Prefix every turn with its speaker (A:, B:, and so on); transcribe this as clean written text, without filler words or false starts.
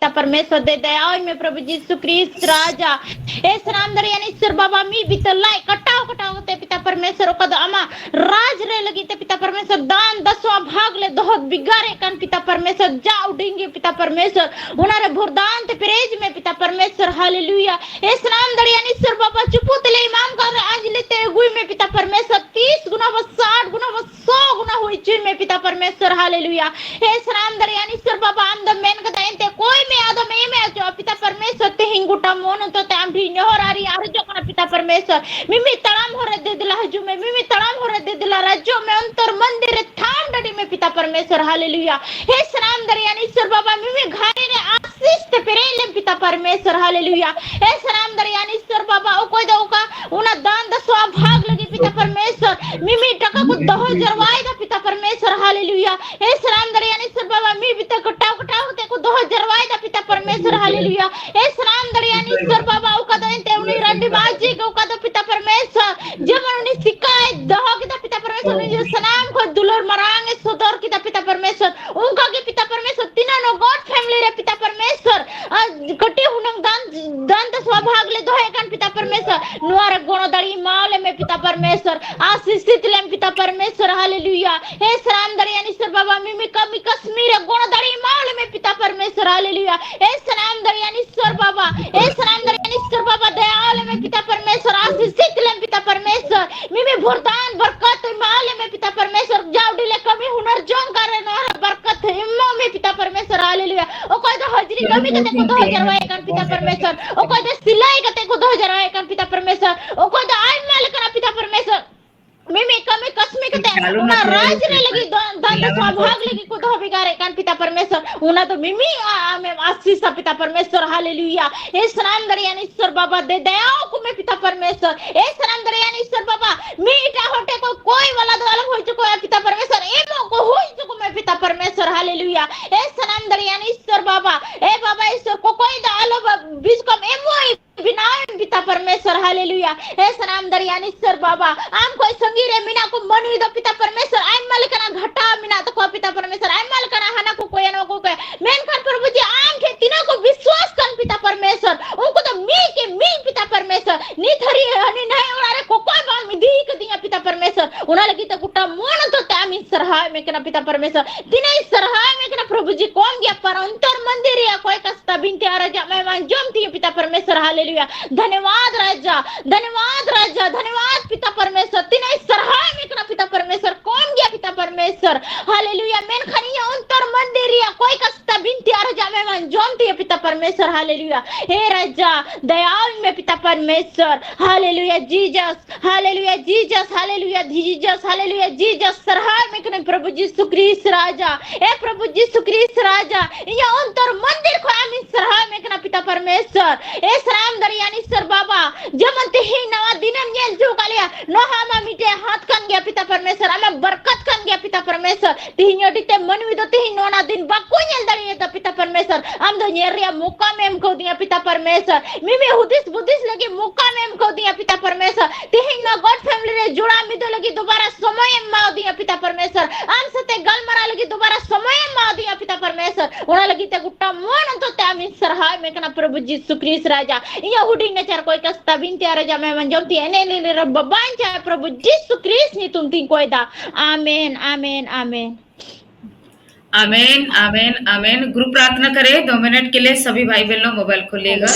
A: पिता परमेश्वर दे दया में प्रभु यीशु क्रिस्त राजा ए सनाम दरियानी ईश्वर बाबा मी बितलाई कटाव कटाव ते पिता परमेश्वर कद अमा राज रे लगी ते पिता परमेश्वर दान 10वां भाग ले दोहत बिगारे कन पिता परमेश्वर जा उडेंगे पिता परमेश्वर उनारे भुरदान ते प्रेज में पिता परमेश्वर हालेलुया ए सनाम दरियानी ईश्वर बाबा चुपुत ले इमाम कर आज लेते गुई में पिता परमेश्वर 30 गुना व 60 गुना व 100 गुना हुई चुन में पिता परमेश्वर हालेलुया ए सनाम दरियानी ईश्वर बाबा अंदर मेन कदा एंते कोई में आदो में जो पिता परमेश्वर ते हिंगुटा मोन तो ते आमरी नहरारी आरजो कना पिता परमेश्वर मिमी तड़ाम हो रे दे दिला हजू में मिमी तड़ाम हो रे दे दिला राज्यो में अंतर मंदिर थाम डडी में पिता परमेश्वर हालेलुया हे सनाम दरियानी ईश्वर बाबा मिमी घारे रे आशीष ते पेरेले पिता परमेश्वर हालेलुया हे सनाम दरियानी ईश्वर बाबा ओ कोई दो का उना दान 10वां भाग लगी पिता परमेश्वर मिमी टका को 2000 वायदा पिता परमेश्वर हालेलुया हे सनाम दरियानी ईश्वर बाबा मी बिता कटाव कटाव ते को 2000 वायदा पिता परमेश्वर हालेलुया हे सनाम दरियानी ईश्वर बाबा ओ कदा ते उनी रंडी बाजी को कदा पिता परमेश्वर जमन उनी शिकायत दहो किता पिता परमेश्वर ने सनाम को दुलर मरांगे सुदर किता पिता परमेश्वर उनका के पिता परमेश्वर तिना नो गॉड फैमिली रे पिता परमेश्वर कटी हुनंग दान 10वां भाग ले दोहे कन पिता परमेश्वर नुआर गुण दड़ी माले में पिता परमेश्वर आशीषित ले पिता परमेश्वर हालेलुया हे सनाम दरियानी ईश्वर बाबा मिमी कमी कश्मीर गुण दड़ी माले में पिता परमेश्वर हालेलुया हे सनाम दरियानी ईश्वर बाबा हे सनाम दरियानी ईश्वर बाबा दयाल में पिता परमेश्वर आशीषित ले पिता परमेश्वर मिमी वरदान बरकत माले में पिता परमेश्वर जावडीले कमी हुनर जोंग करे न बरकत इम्मो में पिता परमेश्वर हालेलुया ओ कोई तो हाजिरी कमी कते को 2000 वाए कन पिता परमेश्वर ओ कोई तो सिलाई कते को 2000 वाए कन पिता परमेश्वर ओ कोई तो आई माल कन पिता परमेश्वर मिमी कमी कस्मी कते उना राज रे लगी दान 10वां भाग लगी को दो बिगारे कन पिता परमेश्वर उना तो मिमी में आशीष पिता परमेश्वर हालेलुया हे सनाम दरियानी ईश्वर बाबा दे दयाओ को में पिता परमेश्वर हे सनाम दरियानी ईश्वर बाबा मीठा होटे को कोई वाला तो अलग हो चुको है पिता परमेश्वर एमो को हो चुको में पिता परमेश्वर हालेलुया हे सनाम दरियानी ईश्वर बाबा हे बाबा ईश्वर को कोई दा अलग बीच को एमो बिना पिता परमेश्वर हालेलुया हे सनाम दरियानी ईश्वर बाबा आम कोई संगीरे मीना को मनु दो पिता परमेश्वर आई मल कना घटा मीना तो को पिता परमेश्वर आई मल कना हना को कोई न को मेन खान प्रभु जी आम के तिना को विश्वास कर पिता परमेश्वर उनको तो मी के मी पिता परमेश्वर नी थरी हनी नहीं उनारे को कोई बात में दी के दिया पिता परमेश्वर उना लगी तो गुटा मोन तो ताम सरहाय में कना पिता परमेश्वर तिने सरहाय में कना प्रभु जी कौन गया पर अंतर मंदिर या कोई कस्ता बिनते आराजा मैं मान जमती पिता परमेश्वर हालेलुया धन्यवाद राजा धन्यवाद पिता परमेश्वर तिने सरहाय में कना पिता परमेश्वर कौन गया पिता परमेश्वर हालेलुया मेन खनिया अंतर मंदिर या कोई कस्ता बिनते आराजा मैं मान जमती पिता परमेश्वर हालेलुया हे राजा दयाल में पिता परमेश्वर hallelujah Jesus hallelujah Jesus hallelujah Jesus hallelujah Jesus सरहाय में कने प्रभु यीशु क्रिस्त राजा ए प्रभु यीशु क्रिस्त राजा ये अंतर मंदिर को आमीन सरहाय में कना पिता परमेश्वर ए सलाम दरियानी ईश्वर बाबा जमनते ही नवा दिनन येल जो कालिया नो हामा मिटे हाथ कन गया पिता परमेश्वर हमें बरकत कन गया पिता परमेश्वर तिहियो दिते मनवी दो तिहि नोना दिन बाको येल दरिये ता पिता परमेश्वर हम दो येरिया मौका में हमको दिया पिता परमेश्वर मिमी हुदिस बुदिस लगी मौका में हमको दिया पिता परमेश्वर तिहि नो गॉड फैमिली रे जुड़ा मिदो लगी दोबारा समय में दिया पिता परमेश्वर आम सते गल मरा लगी दोबारा समय में दिया पिता परमेश्वर उना लगी ते गुट्टा मोन तो ते आमीन सरहाय में कना प्रभु यीशु क्रिस्त राजा ये हुडी नेचर कोई कस्ता बिनते आराजा मैं मंजमती एने ले रब बांचा प्रभु यीशु क्रिस्त नि तुम तीन कोई दा आमीन आमीन आमीन
B: आमीन आमीन आमीन। गुरु प्रार्थना करें 2 मिनट के लिए। सभी भाई बहनों मोबाइल खोलिएगा।